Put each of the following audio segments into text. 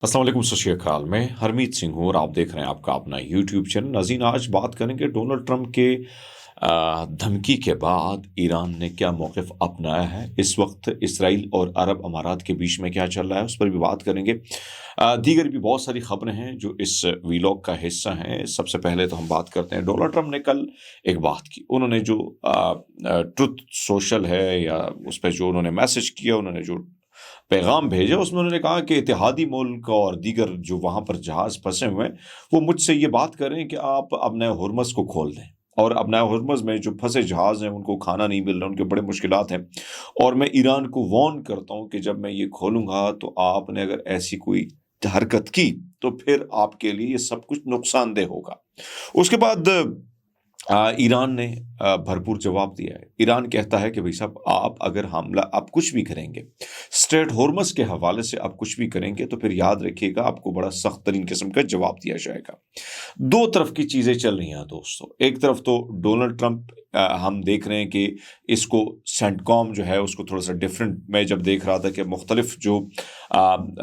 अस्सलाम वालेकुम, सत श्री अकाल। मैं हरमीत सिंह हूँ और आप देख रहे हैं आपका अपना यूट्यूब चैनल। नाज़रीन, आज बात करेंगे डोनाल्ड ट्रंप के धमकी के बाद ईरान ने क्या मौक़िफ़ अपनाया है। इस वक्त इसराइल और अरब अमारात के बीच में क्या चल रहा है, उस पर भी बात करेंगे। दीगर भी बहुत सारी ख़बरें हैं जो इस वीलॉग का हिस्सा हैं। सबसे पहले तो हम बात करते हैं, डोनाल्ड ट्रंप ने कल एक बात की। उन्होंने जो ट्रुथ सोशल है या उस पे जो उन्होंने मैसेज किया, उन्होंने जो पैगाम भेजा, उसमें उन्होंने कहा कि इत्तेहादी मुल्क और दीगर जो वहाँ पर जहाज़ फंसे हुए हैं, वो मुझसे ये बात कर रहे हैं कि आप अपने हुर्मस को खोल दें। और अपना हुर्मस में जो फंसे जहाज़ हैं, उनको खाना नहीं मिल रहा, उनके बड़े मुश्किलात हैं। और मैं ईरान को वार्न करता हूँ कि जब मैं ये खोलूँगा तो आपने अगर ऐसी कोई हरकत की तो फिर आपके लिए ये सब कुछ नुकसानदेह होगा। उसके बाद ईरान ने भरपूर जवाब दिया है। ईरान कहता है कि भाई साहब, आप अगर हमला आप कुछ भी करेंगे, स्ट्रेट होर्मस के हवाले से आप कुछ भी करेंगे, तो फिर याद रखिएगा आपको बड़ा सख्त तरीन किस्म का जवाब दिया जाएगा। दो तरफ की चीज़ें चल रही हैं दोस्तों। एक तरफ तो डोनाल्ड ट्रंप, हम देख रहे हैं कि इसको सेंटकॉम जो है उसको थोड़ा सा डिफरेंट, मैं जब देख रहा था कि मुख्तलिफ जो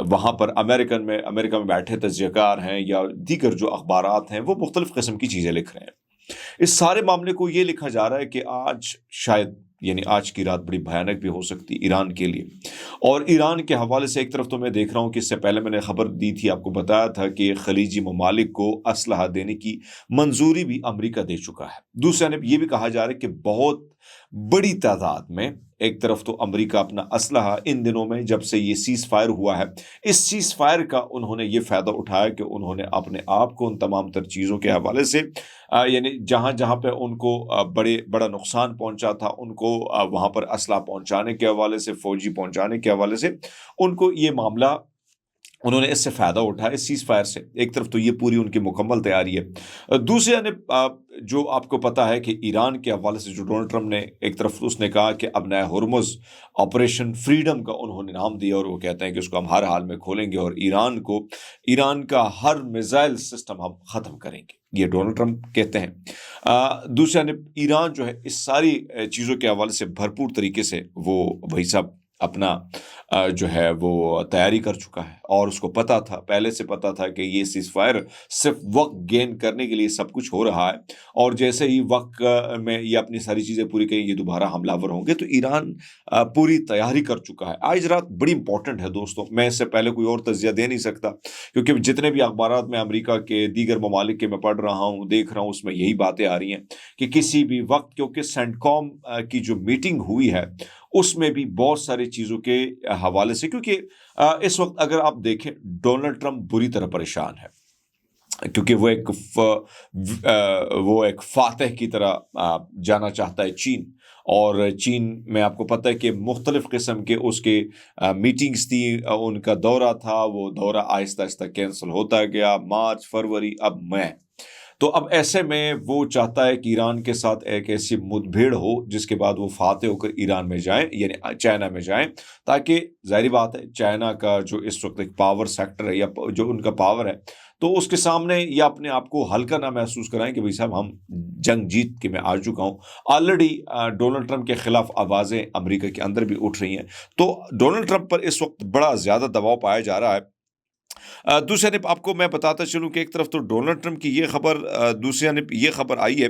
वहाँ पर अमेरिका में बैठे तज्ज़ियाकार हैं या दीगर जो अखबारात हैं, वो मुख्तलिफ किस्म की चीज़ें लिख रहे हैं। इस सारे मामले को ये लिखा जा रहा है कि आज शायद, यानी आज की रात बड़ी भयानक भी हो सकती है ईरान के लिए। और ईरान के हवाले से एक तरफ तो मैं देख रहा हूँ कि इससे पहले मैंने खबर दी थी, आपको बताया था कि खलीजी ममालिक को असलहा देने की मंजूरी भी अमेरिका दे चुका है। दूसरी जानब ये भी कहा जा रहा है कि बहुत बड़ी तादाद में, एक तरफ तो अमेरिका अपना असलहा इन दिनों में, जब से ये सीज फायर हुआ है, इस सीज फायर का उन्होंने ये फ़ायदा उठाया कि उन्होंने अपने आप को उन तमाम तर चीज़ों के हवाले से, यानी जहाँ जहाँ पे उनको बड़ा नुकसान पहुँचा था, उनको वहाँ पर असला पहुँचाने के हवाले से, फौजी पहुँचाने के हवाले से, उनको ये मामला, उन्होंने इससे फ़ायदा उठाया इस सीज़ फायर से। एक तरफ तो ये पूरी उनकी मुकम्मल तैयारी है। दूसरी जानब जो आपको पता है कि ईरान के हवाले से जो डोनाल्ड ट्रंप ने, एक तरफ उसने कहा कि अब नया हुर्मुज़ ऑपरेशन फ्रीडम का उन्होंने नाम दिया, और वो कहते हैं कि उसको हम हर हाल में खोलेंगे और ईरान का हर मिसाइल सिस्टम हम ख़त्म करेंगे, ये डोनाल्ड ट्रंप कहते हैं। दूसरी जानब ईरान जो है इस सारी चीज़ों के हवाले से भरपूर तरीके से वो भाई साहब अपना जो है वो तैयारी कर चुका है, और उसको पता था, पहले से पता था कि ये सीज़ फायर सिर्फ वक्त गेन करने के लिए सब कुछ हो रहा है, और जैसे ही वक्त में ये अपनी सारी चीज़ें पूरी करेंगे, ये दोबारा हमलावर होंगे। तो ईरान पूरी तैयारी कर चुका है। आज रात बड़ी इंपॉर्टेंट है दोस्तों, मैं इससे पहले कोई और तज्ज़िया दे नहीं सकता, क्योंकि जितने भी अखबारात में अमेरिका के दीगर ममालिक के मैं पढ़ रहा हूँ, देख रहा हूँ, उसमें यही बातें आ रही हैं कि किसी भी वक्त, क्योंकि सेंटकॉम की जो मीटिंग हुई है उसमें भी बहुत सारी चीज़ों के हवाले से, क्योंकि इस वक्त अगर आप देखें, डोनाल्ड ट्रंप बुरी तरह परेशान है, क्योंकि वो एक फातह की तरह जाना चाहता है चीन। और चीन में आपको पता है कि मुख्तलिफ किस्म के उसके मीटिंग्स थी, उनका दौरा था, वो दौरा आहिस्ता आहिस्ता कैंसिल होता गया, मार्च, फरवरी, अब मई। तो अब ऐसे में वो चाहता है कि ईरान के साथ एक ऐसी मुठभेड़ हो जिसके बाद वो फातेह होकर ईरान में जाएं, यानी चाइना में जाएं, ताकि जाहिर बात है चाइना का जो इस वक्त एक पावर सेक्टर है या जो उनका पावर है, तो उसके सामने ये अपने आप को हल्का ना महसूस कराएं कि भाई साहब हम जंग जीत के मैं आ चुका हूँ। ऑलरेडी डोनाल्ड ट्रंप के खिलाफ आवाज़ें अमेरिका के अंदर भी उठ रही हैं, तो डोनाल्ड ट्रंप पर इस वक्त बड़ा ज़्यादा दबाव पाया जा रहा है। दूसरी जानब आपको मैं बताता चलूँ कि एक तरफ तो डोनाल्ड ट्रंप की ये खबर, दूसरी जानब ये खबर आई है,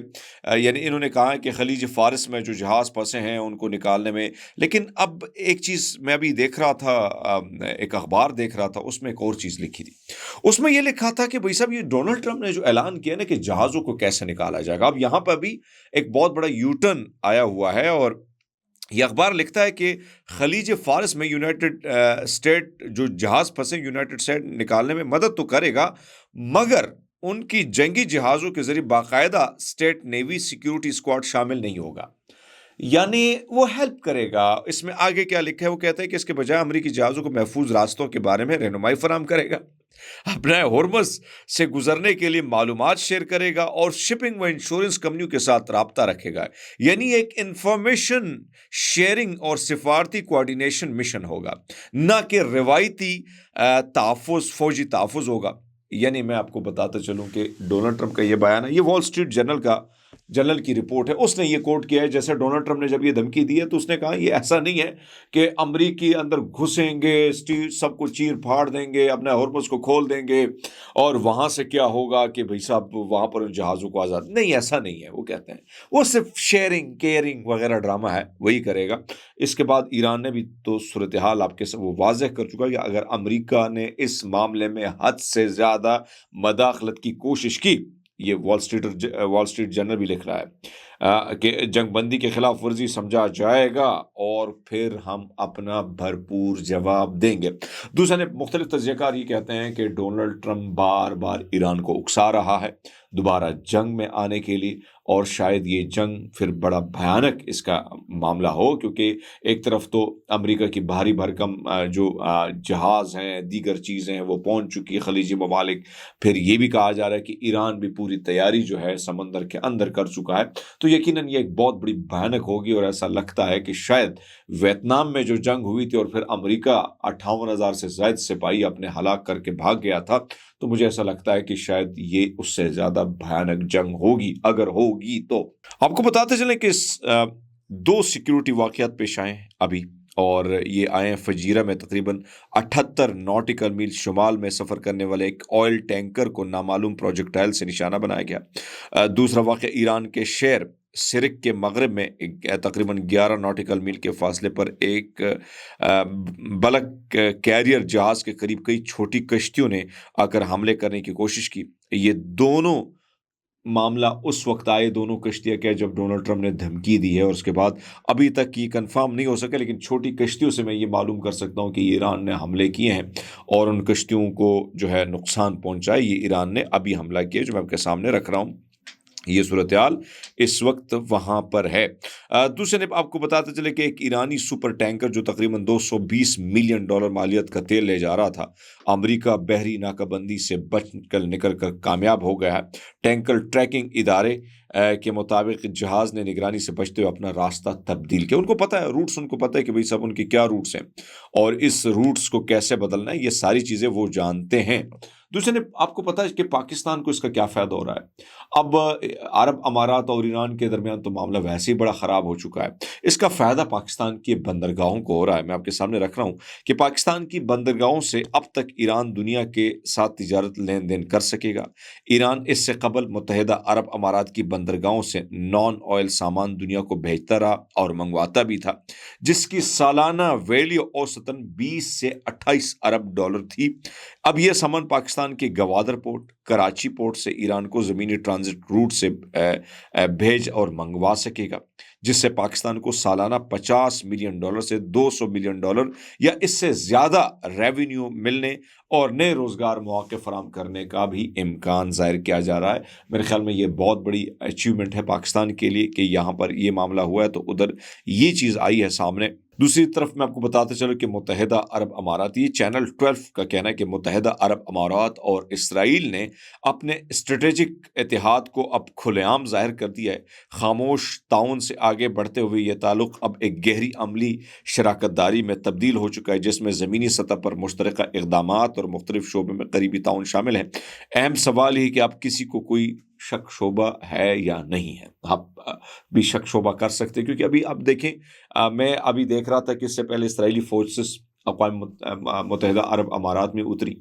यानी इन्होंने कहा है कि खलीज फारिस में जो जहाज़ फंसे हैं उनको निकालने में। लेकिन अब एक चीज़ मैं अभी देख रहा था, एक अखबार देख रहा था, उसमें एक और चीज़ लिखी थी। उसमें ये लिखा था कि भाई साहब, ये डोनाल्ड ट्रंप ने जो ऐलान किया ना कि जहाज़ों को कैसे निकाला जाएगा, अब यहाँ पर भी एक बहुत बड़ा यू टर्न आया हुआ है। और ये अखबार लिखता है कि खलीज फारिस में यूनाइटेड स्टेट जो जहाज़ फंसे, यूनाइटेड स्टेट निकालने में मदद तो करेगा, मगर उनकी जंगी जहाज़ों के ज़रिए बाकायदा स्टेट नेवी सिक्योरिटी स्क्वाड शामिल नहीं होगा, यानी वो हेल्प करेगा। इसमें आगे क्या लिखा है, वो कहता है कि इसके बजाय अमरीकी जहाज़ों को महफूज रास्तों के बारे में रहनुमाई फराहम करेगा, अपने हॉर्मस से गुजरने के लिए मालूमात शेयर करेगा, और शिपिंग व इंश्योरेंस कंपनियों के साथ राब्ता रखेगा। यानी एक इंफॉर्मेशन शेयरिंग और सिफारती कोऑर्डिनेशन मिशन होगा, ना कि रिवायती फौजी तहफ़्फ़ुज़ होगा। यानी मैं आपको बताता चलूँ कि डोनाल्ड ट्रंप का ये बयान है, ये वॉल स्ट्रीट जर्नल का जनरल की रिपोर्ट है, उसने ये कोट किया है। जैसे डोनाल्ड ट्रंप ने जब ये धमकी दी है तो उसने कहा ये ऐसा नहीं है कि अमरीकी अंदर घुसेंगे, सबको चीर फाड़ देंगे, अपने हॉर्मस को खोल देंगे और वहां से क्या होगा कि भाई साहब वहां पर उन जहाज़ों को आज़ाद, नहीं ऐसा नहीं है। वो कहते हैं वो सिर्फ शेयरिंग केयरिंग वगैरह ड्रामा है, वही करेगा। इसके बाद ईरान ने भी तो सूरत हाल आपके सब वो वाजह कर चुका है कि अगर अमेरिका ने इस मामले में हद से ज़्यादा मदाखलत की कोशिश की, ये वॉल स्ट्रीट जर्नल भी लिख रहा है कि जंगबंदी के खिलाफ वर्जी समझा जाएगा और फिर हम अपना भरपूर जवाब देंगे। दूसरे ने मुख्तलिफ तजज़ियाकार ये कहते हैं कि डोनाल्ड ट्रंप बार बार ईरान को उकसा रहा है दोबारा जंग में आने के लिए, और शायद ये जंग फिर बड़ा भयानक इसका मामला हो, क्योंकि एक तरफ तो अमेरिका की भारी भरकम जो जहाज़ हैं, दीगर चीज़ें हैं, वो पहुंच चुकी है खलीजी ममालिक। फिर ये भी कहा जा रहा है कि ईरान भी पूरी तैयारी जो है समंदर के अंदर कर चुका है। तो यकीनन ये एक बहुत बड़ी भयानक होगी, और ऐसा लगता है कि शायद वियतनाम में जो जंग हुई थी और फिर अमेरिका 58,000 से ज्यादा सिपाही अपने हलाक करके भाग गया था, तो मुझे ऐसा लगता है कि शायद ये उससे ज्यादा भयानक जंग होगी, अगर होगी तो। आपको बताते चलें कि दो सिक्योरिटी वाकयात पेश आए अभी, और ये आए हैं फजीरा में। तकरीबन 78 नॉटिकल मील शुमाल में सफ़र करने वाले एक ऑयल टैंकर को नामालूम प्रोजेक्टाइल से निशाना बनाया गया। दूसरा वाक़या ईरान के शहर सिरिक के मगरब में तकरीबन 11 नॉटिकल मील के फासले पर एक बल्क कैरियर जहाज़ के करीब कई छोटी कश्तियों ने आकर हमले करने की कोशिश की। ये दोनों मामला उस वक्त आए, दोनों कश्तियाँ क्या, जब डोनाल्ड ट्रंप ने धमकी दी है, और उसके बाद अभी तक ये कंफर्म नहीं हो सका, लेकिन छोटी कश्तियों से मैं ये मालूम कर सकता हूँ कि ईरान ने हमले किए हैं और उन कश्तियों को जो है नुकसान पहुँचाए। ये ईरान ने अभी हमला किया जो मैं आपके सामने रख रहा हूँ। ये सूरत हाल इस वक्त वहाँ पर है। दूसरे ने आपको बताते चले कि एक ईरानी सुपर टैंकर जो तकरीबन $220 मिलियन मालियत का तेल ले जा रहा था, अमेरिका बहरी नाकाबंदी से बच कर निकल कर कामयाब हो गया है। टैंकर ट्रैकिंग इदारे के मुताबिक जहाज़ ने निगरानी से बचते हुए अपना रास्ता तब्दील किया। उनको पता है रूट्स, उनको पता है कि भाई सब उनके क्या रूट्स हैं और इस रूट्स को कैसे बदलना है, ये सारी चीज़ें वो जानते हैं। दूसरे ने आपको पता है कि पाकिस्तान को इसका क्या फ़ायदा हो रहा है। अब अरब अमारात और ईरान के दरमियान तो मामला वैसे ही बड़ा ख़राब हो चुका है। इसका फ़ायदा पाकिस्तान की बंदरगाहों को हो रहा है। मैं आपके सामने रख रहा हूँ कि पाकिस्तान की बंदरगाहों से अब तक ईरान दुनिया के साथ तिजारत लेन देन कर सकेगा। ईरान इससे कबल मुत्तहिदा अरब अमारात की बंदरगाहों से नॉन ऑयल सामान दुनिया को भेजता रहा और मंगवाता भी था, जिसकी सालाना वैल्यू औसतन 20 से 28 अरब डॉलर थी। अब यह सामान पाकिस्तान के गवादर पोर्ट, कराची पोर्ट से ईरान को ज़मीनी ट्रांजिट रूट से भेज और मंगवा सकेगा, जिससे पाकिस्तान को सालाना $50 मिलियन से $200 मिलियन या इससे ज़्यादा रेवेन्यू मिलने और नए रोज़गार मौके फराम करने का भी इम्कान ज़ाहिर किया जा रहा है। मेरे ख्याल में ये बहुत बड़ी अचीवमेंट है पाकिस्तान के लिए कि यहाँ पर ये मामला हुआ है, तो उधर ये चीज़ आई है सामने। दूसरी तरफ मैं आपको बताते चलूँ कि मुत्तहिदा अरब अमारात, ये चैनल 12 का कहना है कि मुत्तहिदा अरब अमारात और इसराइल ने अपने स्ट्रेटेजिक इतिहाद को अब खुलेआम जाहिर कर दिया है। खामोश ताउन से आगे बढ़ते हुए ये ताल्लुक़ अब एक गहरी अमली शराकतदारी में तब्दील हो चुका है, जिसमें ज़मीनी सतह पर मुश्तरका इक़दामात और मुख्तलिफ शोबे में करीबी ताउन शामिल है। अहम सवाल ही कि आप किसी को कोई शक शोबा है या नहीं है। आप भी शक शोबा कर सकते हैं, क्योंकि अभी आप देखें, मैं अभी देख रहा था कि इससे पहले इसराइली फोर्सेस अक़वाम मुत्तहिदा अरब अमारात में उतरी।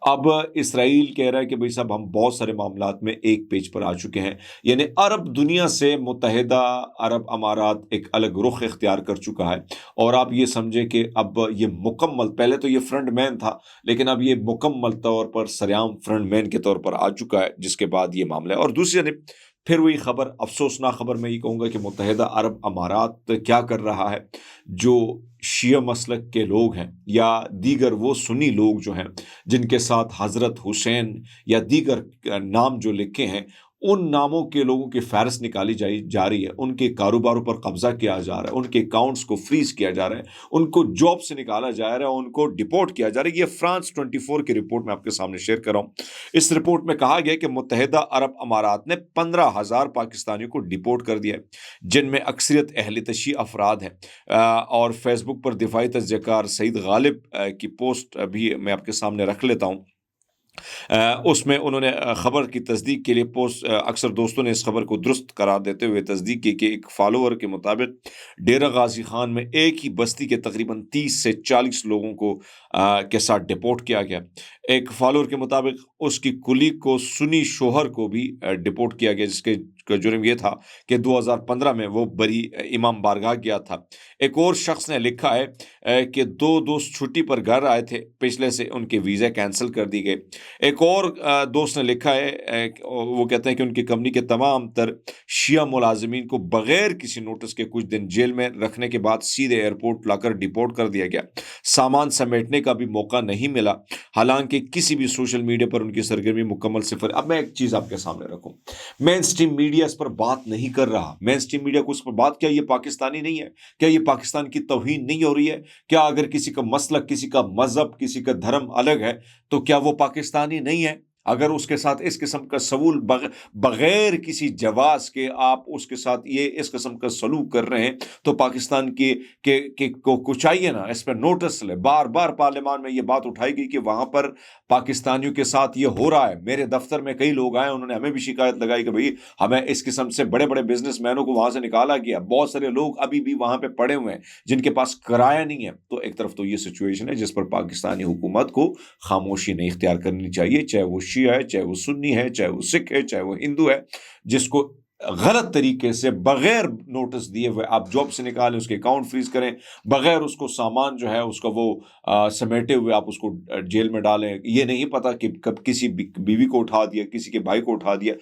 अब इसराइल कह रहा है कि भाई साहब हम बहुत सारे मामलात में एक पेज पर आ चुके हैं, यानी अरब दुनिया से मुत्तहिदा अरब अमारात एक अलग रुख इख्तियार कर चुका है। और आप ये समझे कि अब ये मुकम्मल, पहले तो ये फ्रंट मैन था, लेकिन अब ये मुकम्मल तौर पर सरेआम फ्रंट मैन के तौर पर आ चुका है, जिसके बाद ये मामला है। और दूसरी जानब फिर वही खबर, अफसोसनाक खबर मैं ये कहूँगा कि मुत्तहिदा अरब अमारात क्या कर रहा है, जो शिया मसलक के लोग हैं या दीगर वो सुन्नी लोग जो हैं जिनके साथ हज़रत हुसैन या दीगर नाम जो लिखे हैं, उन नामों के लोगों की फ़हरिस्त निकाली जा रही है, उनके कारोबारों पर कब्ज़ा किया जा रहा है, उनके अकाउंट्स को फ्रीज़ किया जा रहा है, उनको जॉब से निकाला जा रहा है, उनको डिपोर्ट किया जा रहा है। ये फ्रांस 24 की रिपोर्ट में आपके सामने शेयर कर रहा हूँ। इस रिपोर्ट में कहा गया कि मुत्तहिदा अरब अमारात ने 15,000 पाकिस्तानियों को डिपोर्ट कर दिया है, जिनमें अक्सरियत अहल तशी अफराद हैं। और फेसबुक पर दिफाई तजज़ियाकार सईद गालिब की पोस्ट भी मैं आपके सामने रख लेता हूँ। اس میں انہوں نے خبر کی تصدیق کے لیے پوسٹ، اکثر دوستوں نے اس خبر کو درست قرار دیتے ہوئے تصدیق کی کہ ایک فالوور کے مطابق ڈیرہ غازی خان میں ایک ہی بستی کے تقریباً 30 سے 40 لوگوں کو کے ساتھ ڈپورٹ کیا گیا۔ ایک فالوور کے مطابق اس کی کلیگ کو سنی شوہر کو بھی ڈپورٹ کیا گیا، جس کے کا جرم یہ تھا کہ 2015 میں وہ بری امام بارگاہ گیا تھا۔ ایک اور شخص نے لکھا ہے کہ دو دوست چھٹی پر گھر آئے تھے، پچھلے سے ان کے ویزے کینسل کر دی گئے۔ ایک اور دوست نے لکھا ہے، وہ کہتے ہیں کہ ان کی کمپنی کے تمام تر شیعہ ملازمین کو بغیر کسی نوٹس کے کچھ دن جیل میں رکھنے کے بعد سیدھے ایئرپورٹ لا کر ڈپورٹ کر دیا گیا۔ سامان سمیٹنے کا بھی موقع نہیں ملا، حالانکہ کسی بھی سوشل میڈیا پر ان کی سرگرمی مکمل صفر۔ اب میں ایک چیز آپ کے سامنے رکھوں، مین سٹریم میڈیا اس پر بات نہیں کر رہا، مین سٹریم میڈیا کو اس پر بات، کیا یہ پاکستانی نہیں ہے؟ کیا یہ پاکستان کی توہین نہیں ہو رہی ہے؟ کیا اگر کسی کا مسلک، کسی کا مذہب، کسی کا دھرم الگ ہے تو کیا وہ پاکستانی نہیں ہے؟ اگر اس کے ساتھ اس قسم کا سلوک بغیر کسی جواز کے آپ اس کے ساتھ یہ اس قسم کا سلوک کر رہے ہیں تو پاکستان کو چاہیے نا اس پہ نوٹس لے۔ بار بار پارلیمان میں یہ بات اٹھائی گئی کہ وہاں پر پاکستانیوں کے ساتھ یہ ہو رہا ہے۔ میرے دفتر میں کئی لوگ آئے، انہوں نے ہمیں بھی شکایت لگائی کہ بھئی ہمیں اس قسم سے بڑے بڑے بزنس مینوں کو وہاں سے نکالا گیا، بہت سارے لوگ ابھی بھی وہاں پہ پڑے ہوئے ہیں جن کے پاس کرایہ نہیں ہے۔ تو ایک طرف تو یہ سچویشن ہے جس پر پاکستانی حکومت کو خاموشی نہیں اختیار کرنی چاہیے، چاہے وہ شیعہ ہے، چاہے وہ سنی ہے، چاہے وہ سکھ ہے، چاہے وہ ہندو ہے، جس کو غلط طریقے سے بغیر نوٹس دیے ہوئے آپ جاب سے نکالیں، اس کے اکاؤنٹ فریز کریں، بغیر اس کو سامان جو ہے اس کا وہ سمیٹے ہوئے آپ اس کو جیل میں ڈالیں، یہ نہیں پتا کہ کب کسی بیوی کو اٹھا دیا، کسی کے بھائی کو اٹھا دیا۔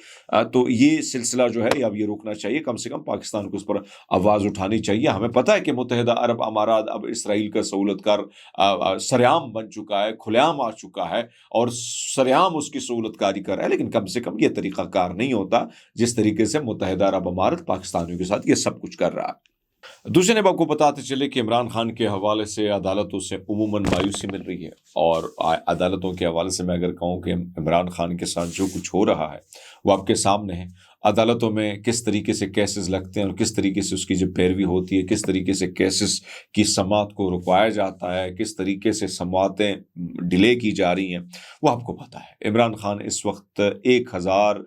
تو یہ سلسلہ جو ہے اب یہ روکنا چاہیے، کم سے کم پاکستان کو اس پر آواز اٹھانی چاہیے۔ ہمیں پتہ ہے کہ متحدہ عرب امارات اب اسرائیل کا سہولت کار سرعام بن چکا ہے، کھلے عام آ چکا ہے اور سرعام اس کی سہولت کاری کر رہا ہے، لیکن کم سے کم یہ طریقہ کار نہیں ہوتا جس طریقے سے متحدہ عرب امارات پاکستانیوں کے ساتھ یہ سب کچھ کر رہا ہے۔ دوسرے جانب آپ کو بتاتے چلے کہ عمران خان کے حوالے سے عدالتوں سے عموماً مایوسی مل رہی ہے، اور عدالتوں کے حوالے سے میں اگر کہوں کہ عمران خان کے ساتھ جو کچھ ہو رہا ہے وہ آپ کے سامنے ہے۔ عدالتوں میں کس طریقے سے کیسز لگتے ہیں اور کس طریقے سے اس کی جو پیروی ہوتی ہے، کس طریقے سے کیسز کی سماعت کو رکوایا جاتا ہے، کس طریقے سے سماعتیں ڈیلے کی جا رہی ہیں، وہ آپ کو پتہ ہے۔ عمران خان اس وقت 1000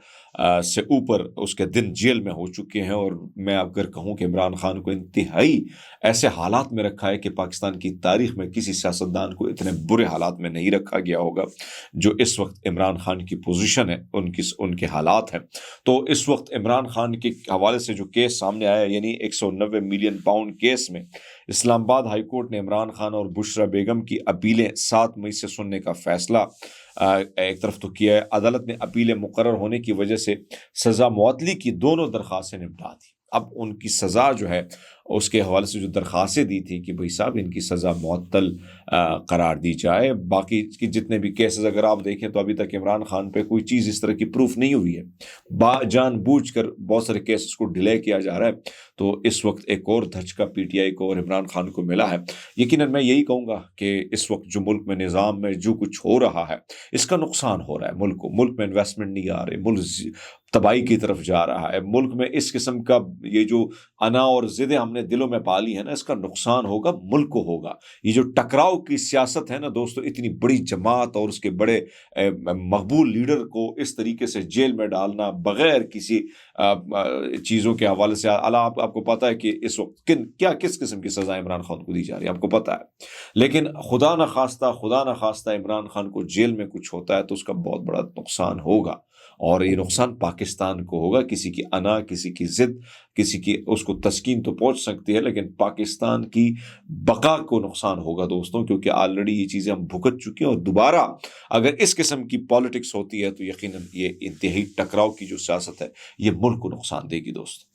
سے اوپر اس کے دن جیل میں ہو چکے ہیں، اور میں اگر کہوں کہ عمران خان کو انتہائی ایسے حالات میں رکھا ہے کہ پاکستان کی تاریخ میں کسی سیاستدان کو اتنے برے حالات میں نہیں رکھا گیا ہوگا جو اس وقت عمران خان کی پوزیشن ہے، ان کے حالات ہیں۔ تو اس وقت عمران خان کے حوالے سے جو کیس سامنے آیا، یعنی 190 ملین پاؤنڈ کیس میں اسلام آباد ہائی کورٹ نے عمران خان اور بشرا بیگم کی اپیلیں 7 مئی سے سننے کا فیصلہ ایک طرف تو کیا ہے۔ عدالت نے اپیلیں مقرر ہونے کی وجہ سے سزا معطلی کی دونوں درخواستیں نمٹا دی۔ اب ان کی سزا جو ہے اس کے حوالے سے جو درخواستیں دی تھی کہ بھائی صاحب ان کی سزا معطل قرار دی جائے، باقی کی جتنے بھی کیسز اگر آپ دیکھیں تو ابھی تک عمران خان پہ کوئی چیز اس طرح کی پروف نہیں ہوئی ہے، جان بوجھ کر بہت سارے کیسز کو ڈیلے کیا جا رہا ہے۔ تو اس وقت ایک اور دھچکا پی ٹی آئی کو اور عمران خان کو ملا ہے۔ یقیناً میں یہی کہوں گا کہ اس وقت جو ملک میں نظام میں جو کچھ ہو رہا ہے اس کا نقصان ہو رہا ہے ملک کو، ملک میں انویسٹمنٹ نہیں آ رہی، ملک تباہی کی طرف جا رہا ہے۔ ملک میں اس قسم کا یہ جو انا اور ضدیں ہم نے دلوں میں پالی ہے نا، اس کا نقصان ہوگا، ملک کو ہوگا۔ یہ جو ٹکراؤ کی سیاست ہے نا دوستو، اتنی بڑی جماعت اور اس کے بڑے مقبول لیڈر کو اس طریقے سے جیل میں ڈالنا بغیر کسی چیزوں کے حوالے سے، آپ کو پتہ ہے کہ اس وقت کس قسم کی سزا عمران خان کو دی جا رہی ہے، آپ کو پتہ ہے۔ لیکن خدا نہ خواستہ عمران خان کو جیل میں کچھ ہوتا ہے تو اس کا بہت بڑا نقصان ہوگا، اور یہ نقصان پاکستان کو ہوگا۔ کسی کی انا، کسی کی ضد، کسی کی اس کو تسکین تو پہنچ سکتی ہے، لیکن پاکستان کی بقا کو نقصان ہوگا دوستوں، کیونکہ آلریڈی یہ چیزیں ہم بھگت چکے ہیں، اور دوبارہ اگر اس قسم کی پالیٹکس ہوتی ہے تو یقیناً یہ انتہائی ٹکراؤ کی جو سیاست ہے یہ ملک کو نقصان دے گی دوست۔